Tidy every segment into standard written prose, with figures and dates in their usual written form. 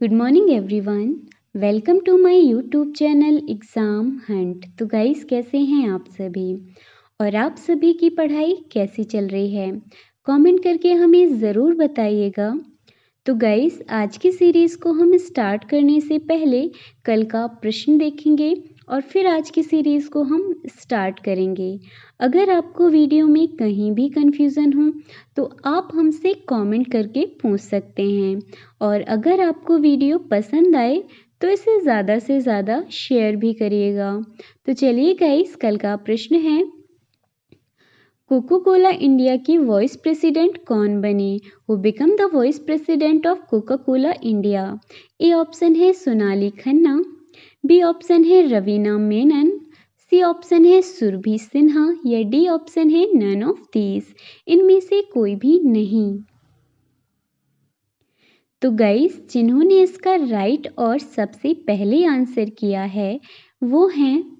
Good morning everyone. Welcome to my YouTube channel exam hunt. तो guys, कैसे हैं आप सभी और आप सभी की पढ़ाई कैसी चल रही है? कमेंट करके हमें ज़रूर बताइएगा। तो गाइस, आज की सीरीज़ को हम स्टार्ट करने से पहले कल का प्रश्न देखेंगे और फिर आज की सीरीज़ को हम स्टार्ट करेंगे। अगर आपको वीडियो में कहीं भी कन्फ्यूज़न हो तो आप हमसे कमेंट करके पूछ सकते हैं, और अगर आपको वीडियो पसंद आए तो इसे ज़्यादा से ज़्यादा शेयर भी करिएगा। तो चलिए गाइस, कल का प्रश्न है, कोको कोला इंडिया की वाइस प्रेसिडेंट कौन बने? Who become the vice president of Coca Cola India? A option है सोनाली खन्ना, बी ऑप्शन है रवीना मेनन, सी ऑप्शन है सुरभि सिन्हा या डी ऑप्शन है नन ऑफ दीज। इनमें से कोई भी नहीं। तो गाइस, जिन्होंने इसका राइट और सबसे पहले आंसर किया है वो हैं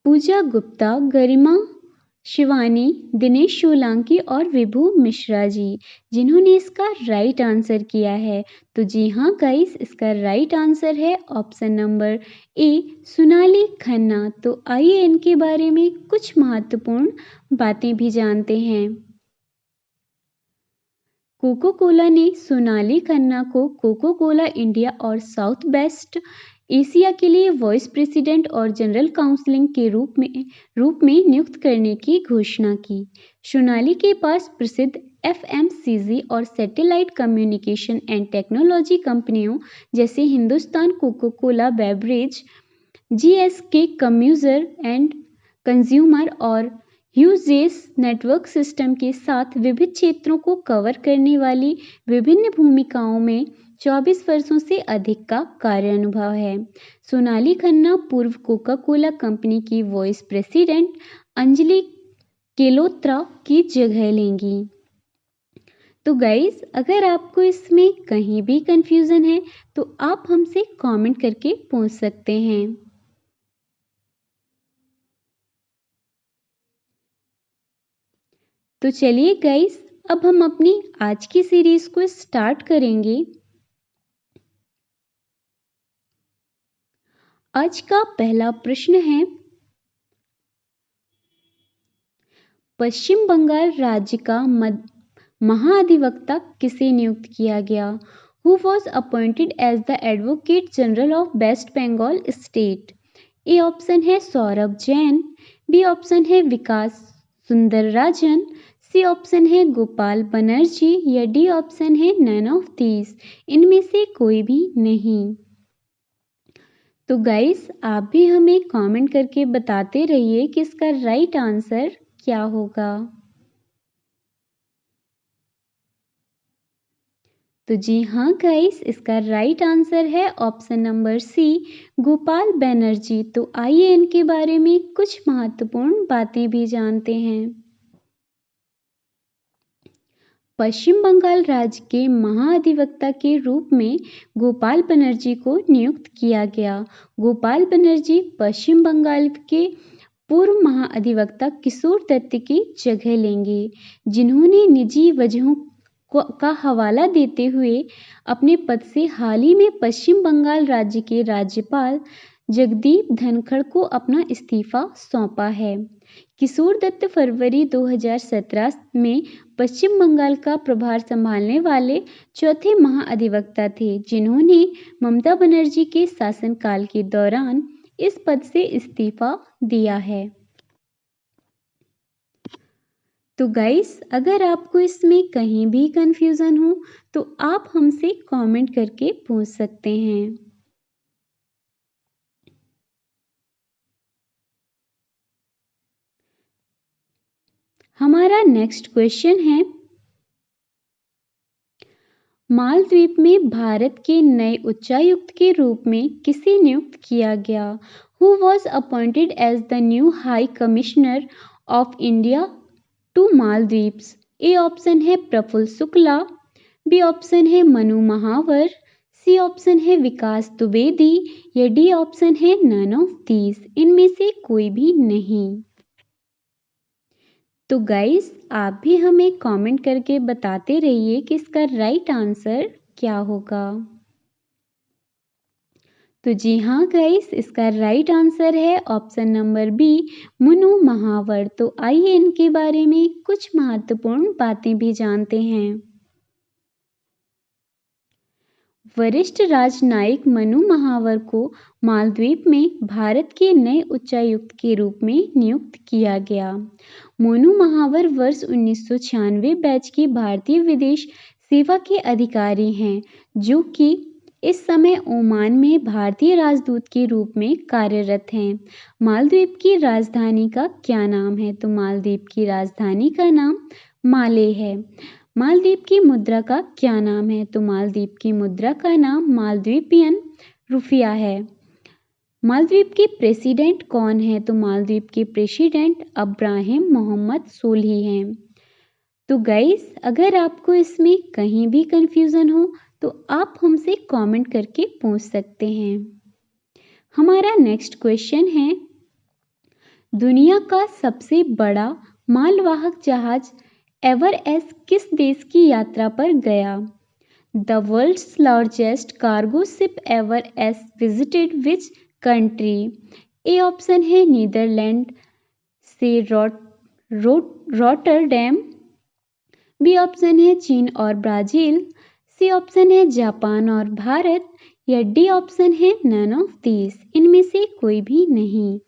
पूजा गुप्ता, गरिमा शिवानी, दिनेश सोलंकी और विभू मिश्रा जी, जिन्होंने इसका राइट आंसर किया है। तो जी हाँ गाइस, इसका राइट आंसर है option number A, Sonali Khanna. तो आइए इनके बारे में कुछ महत्वपूर्ण बातें भी जानते हैं। कोको कोला ने सोनाली खन्ना को कोको कोला इंडिया और साउथ वेस्ट एशिया के लिए वाइस प्रेसिडेंट और जनरल काउंसलिंग के रूप में नियुक्त करने की घोषणा की। सोनाली के पास प्रसिद्ध एफएमसीजी और सैटेलाइट कम्युनिकेशन एंड टेक्नोलॉजी कंपनियों जैसे Hindustan Coca Cola beverage, GSK consumer and consumer और ह्यूजेस नेटवर्क सिस्टम के साथ विविध क्षेत्रों को कवर करने वाली विभिन्न भूमिकाओं में 24 वर्षों से अधिक का कार्य अनुभव है। सोनाली खन्ना पूर्व कोका कोला कंपनी की वाइस प्रेसिडेंट अंजलि केलोत्रा की जगह लेंगी। तो गाइस, अगर आपको इसमें कहीं भी कंफ्यूजन है तो आप हमसे कमेंट करके पूछ सकते हैं। तो चलिए गाइस, अब हम अपनी आज की सीरीज को स्टार्ट करेंगे। आज का पहला प्रश्न है, पश्चिम बंगाल राज्य का महाधिवक्ता किसे नियुक्त किया गया? Who was appointed as the advocate general of West Bengal state? A option है सौरभ जैन, बी ऑप्शन है विकास सुंदरराजन, सी ऑप्शन है गोपाल बनर्जी या डी ऑप्शन है नन ऑफ दीज। इनमें से कोई भी नहीं। तो गाइस, आप भी हमें कमेंट करके बताते रहिए कि इसका राइट आंसर क्या होगा। तो जी हाँ गाइस, इसका राइट आंसर है option number C, Gopal Banerjee. तो आइए इनके बारे में कुछ महत्वपूर्ण बातें भी जानते हैं। पश्चिम बंगाल राज्य के महाधिवक्ता के रूप में गोपाल बनर्जी को नियुक्त किया गया। गोपाल बनर्जी पश्चिम बंगाल के पूर्व महाधिवक्ता किशोर दत्त की जगह लेंगे, जिन्होंने निजी वजहों का हवाला देते हुए अपने पद से हाल ही में पश्चिम बंगाल राज्य के राज्यपाल जगदीप धनखड़ को अपना इस्तीफा सौंपा है। किशोर दत्त फरवरी 2017 में पश्चिम बंगाल का प्रभार संभालने वाले चौथे महाधिवक्ता थे, जिन्होंने ममता बनर्जी के शासनकाल के दौरान इस पद से इस्तीफा दिया है। तो गाइस, अगर आपको इसमें कहीं भी कंफ्यूजन हो तो आप हमसे कमेंट करके पूछ सकते हैं। हमारा नेक्स्ट क्वेश्चन है, मालद्वीप में भारत के नए उच्चायुक्त के रूप में किसे नियुक्त किया गया? Who was appointed as the new high commissioner of India to Maldives? A option है प्रफुल्ल शुक्ला, बी ऑप्शन है मनु महावर, सी ऑप्शन है विकास द्विवेदी या डी ऑप्शन है नन ऑफ दीज। इनमें से कोई भी नहीं। तो गाइस आप भी हमें कमेंट करके बताते रहिए कि इसका राइट आंसर क्या होगा। तो जी हाँ गाइस, इसका राइट आंसर है ऑप्शन नंबर बी, मनु महावर। तो आइए इनके बारे में कुछ महत्वपूर्ण बातें भी जानते हैं। वरिष्ठ राजनयिक मनु महावर को मालदीव में भारत के नए उच्चायुक्त के रूप में नियुक्त किया गया। मनु महावर वर्ष 1996 बैच की भारतीय विदेश सेवा के अधिकारी हैं, जो कि इस समय ओमान में भारतीय राजदूत के रूप में कार्यरत हैं। मालदीव की राजधानी का क्या नाम है? तो मालदीव की राजधानी का नाम माले है। मालदीव की मुद्रा का क्या नाम है? तो मालदीव की मुद्रा का नाम मालदीवियन रुपया है। मालदीव के प्रेसिडेंट कौन है? तो मालदीव के प्रेसिडेंट अब्राहिम मोहम्मद सोलिह हैं। तो गाइस अगर आपको इसमें कहीं भी कंफ्यूजन हो तो आप हमसे कमेंट करके पूछ सकते हैं। हमारा नेक्स्ट क्वेश्चन है, दुनिया का सबसे बड़ा मालवाहक जहाज एवरेस्ट किस देश की यात्रा पर गया? The world's largest cargo ship Everest visited which country? A option है नीदरलैंड से रॉटरडैम, बी ऑप्शन है चीन और ब्राजील, सी ऑप्शन है जापान और भारत, या डी ऑप्शन है नन ऑफ दीज, इनमें से कोई भी नहीं।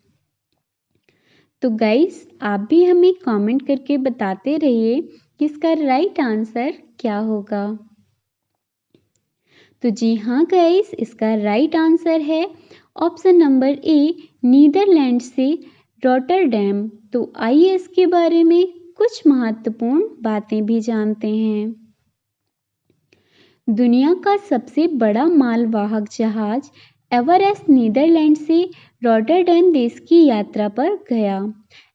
तो गाइस आप भी हमें कमेंट करके बताते रहिए कि इसका राइट आंसर क्या होगा। तो जी हाँ गाइस, इसका राइट आंसर है ऑप्शन नंबर ए, नीदरलैंड से रॉटरडैम। तो आइए इसके बारे में कुछ महत्वपूर्ण बातें भी जानते हैं। दुनिया का सबसे बड़ा मालवाहक जहाज एवरेस्ट नीदरलैंड से रॉटरडैम देश की यात्रा पर गया।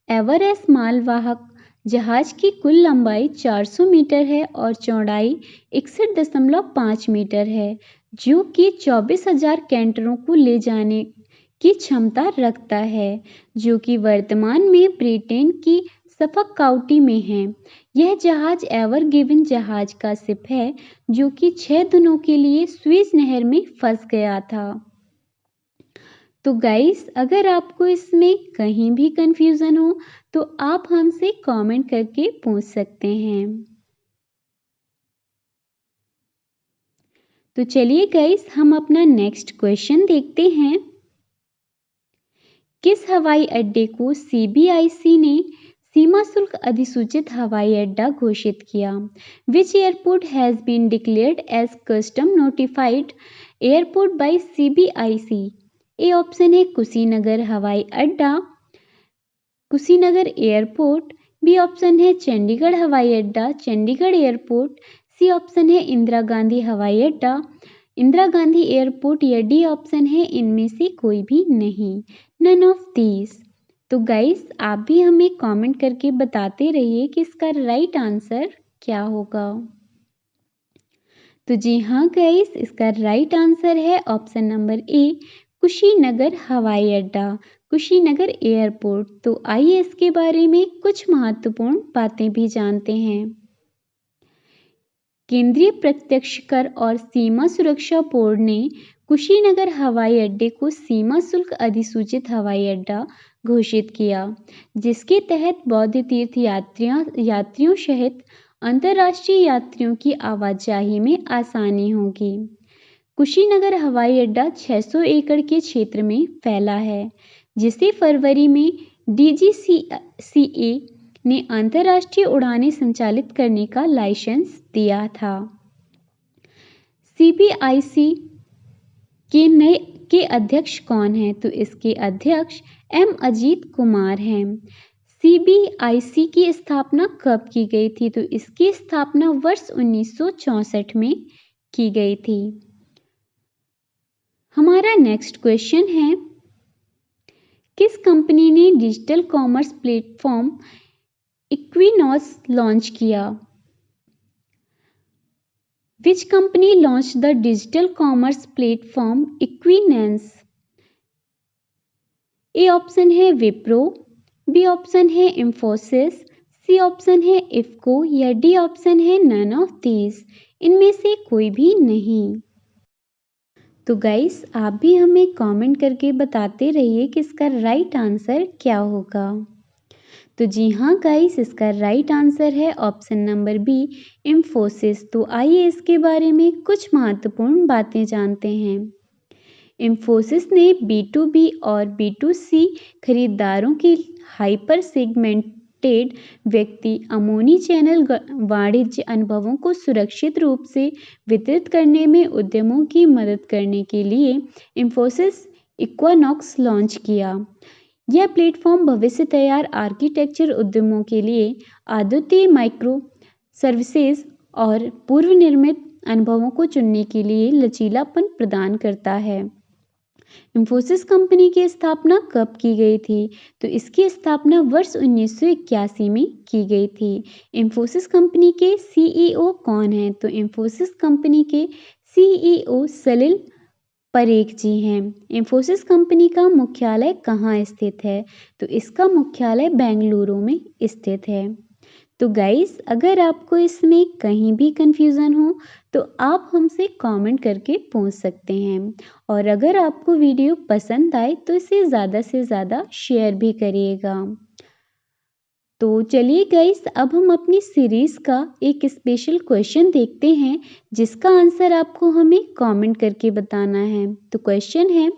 एवरेस्ट मालवाहक जहाज की कुल लंबाई 400 मीटर है और चौड़ाई 61.5 मीटर है, जो कि 24,000 कैंटरों को ले जाने की क्षमता रखता है, जो कि वर्तमान में ब्रिटेन की सफक काउंटी में है। यह जहाज एवर गिवन जहाज का शिप है, जो कि 6 दिनों के लिए स्विस नहर में फंस गया था। तो गाइस अगर आपको इसमें कहीं भी कंफ्यूजन हो तो आप हमसे कमेंट करके पूछ सकते हैं। तो चलिए गाइस हम अपना नेक्स्ट क्वेश्चन देखते हैं। किस हवाई अड्डे को सीबीआईसी ने सीमा शुल्क अधिसूचित हवाई अड्डा घोषित किया? Which airport has been declared as custom notified airport by CBIC? A option है कुशीनगर हवाई अड्डा, कुशीनगर एयरपोर्ट, बी ऑप्शन है चंडीगढ़ हवाई अड्डा, चंडीगढ़ एयरपोर्ट, सी ऑप्शन है इंदिरा गांधी हवाई अड्डा, इंदिरा गांधी एयरपोर्ट, या डी ऑप्शन है इनमें से कोई भी नहीं, नन ऑफ दीज। तो गाइस आप भी हमें कमेंट करके बताते रहिए कि इसका राइट आंसर क्या होगा। तो जी हाँ गाइस, इसका राइट आंसर है ऑप्शन नंबर ए, कुशीनगर हवाई अड्डा, कुशीनगर एयरपोर्ट। तो आइए इसके बारे में कुछ महत्वपूर्ण बातें भी जानते हैं। केंद्रीय प्रत्यक्ष कर और सीमा सुरक्षा बोर्ड ने कुशीनगर हवाई अड्डे को सीमा शुल्क अधिसूचित हवाई अड्डा घोषित किया, जिसके तहत बौद्ध तीर्थ यात्रियों सहित अंतर्राष्ट्रीय यात्रियों की आवाजाही में आसानी होगी। कुशीनगर हवाई अड्डा 600 एकड़ के क्षेत्र में फैला है, जिसे फरवरी में डीजीसीए ने अंतर्राष्ट्रीय उड़ानें संचालित करने का लाइसेंस दिया था। सीबीआईसी के अध्यक्ष कौन है? तो इसके अध्यक्ष एम अजीत कुमार हैं। सीबीआईसी की स्थापना कब की गई थी? तो इसकी स्थापना वर्ष 1964 में की गई थी। हमारा नेक्स्ट क्वेश्चन है, किस कंपनी ने digital commerce platform equinox launch किया? Which company launched the digital commerce platform Equinance? A option है विप्रो, बी ऑप्शन है इंफोसिस, सी ऑप्शन है इफ़को या डी ऑप्शन है नन ऑफ दीज, इनमें से कोई भी नहीं। तो गाइस आप भी हमें कमेंट करके बताते रहिए कि इसका राइट आंसर क्या होगा। तो जी हाँ गाइस, इसका राइट आंसर है ऑप्शन नंबर बी, इंफोसिस। तो आइए इसके बारे में कुछ महत्वपूर्ण बातें जानते हैं। इंफोसिस ने B2B और B2C खरीदारों की हाइपर सेगमेंटेड व्यक्ति अमोनी चैनल वाणिज्य अनुभवों को सुरक्षित रूप से वितरित करने में उद्यमों की मदद करने के लिए इंफोसिस इक्वानॉक्स लॉन्च किया। यह प्लेटफॉर्म भविष्य तैयार आर्किटेक्चर उद्यमों के लिए अद्वितीय माइक्रो सर्विसेज और पूर्व निर्मित अनुभवों को चुनने के लिए लचीलापन प्रदान करता है। इंफोसिस कंपनी की स्थापना कब की गई थी? तो इसकी स्थापना वर्ष 1981 में की गई थी। इंफोसिस कंपनी के सीईओ कौन हैं? तो इंफोसिस कंपनी के सीईओ सलिल परेख जी हैं। इंफोसिस कंपनी का मुख्यालय कहाँ स्थित है? तो इसका मुख्यालय बेंगलुरु में स्थित है। तो गाइस अगर आपको इसमें कहीं भी कंफ्यूजन हो तो आप हमसे कमेंट करके पूछ सकते हैं, और अगर आपको वीडियो पसंद आए तो इसे ज़्यादा से ज़्यादा शेयर भी करिएगा। तो चलिए गाइस अब हम अपनी सीरीज़ का एक स्पेशल क्वेश्चन देखते हैं जिसका आंसर आपको हमें कमेंट करके बताना है। तो क्वेश्चन है,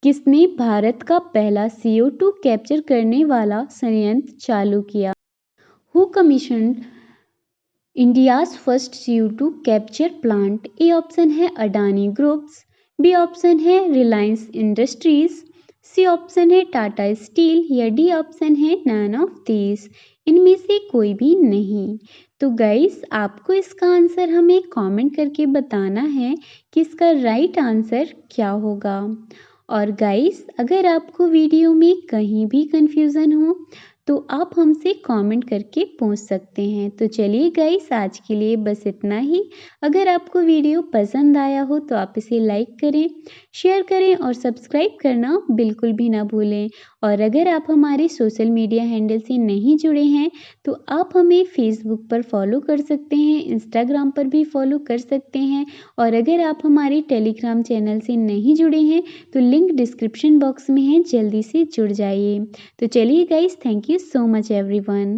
किसने भारत का पहला CO2 कैप्चर करने वाला संयंत्र चालू किया? Who commissioned India's first CO2 capture plant? A option है अडानी ग्रुप्स, बी ऑप्शन है रिलायंस इंडस्ट्रीज, सी ऑप्शन है टाटा स्टील या डी ऑप्शन है नन ऑफ दीज, इनमें से कोई भी नहीं। तो गाइस आपको इसका आंसर हमें कमेंट करके बताना है कि इसका राइट आंसर क्या होगा। और गाइस अगर आपको वीडियो में कहीं भी कंफ्यूजन हो तो आप हमसे कमेंट करके पूछ सकते हैं। तो चलिए गाइस आज के लिए बस इतना ही। अगर आपको वीडियो पसंद आया हो तो आप इसे लाइक करें, शेयर करें और सब्सक्राइब करना बिल्कुल भी ना भूलें। और अगर आप हमारे सोशल मीडिया हैंडल से नहीं जुड़े हैं तो आप हमें फेसबुक पर फॉलो कर सकते हैं, इंस्टाग्राम पर भी फॉलो कर सकते हैं, और अगर आप हमारे टेलीग्राम चैनल से नहीं जुड़े हैं तो लिंक डिस्क्रिप्शन बॉक्स में है, जल्दी से जुड़ जाइए। तो चलिए guys, thank you so much everyone.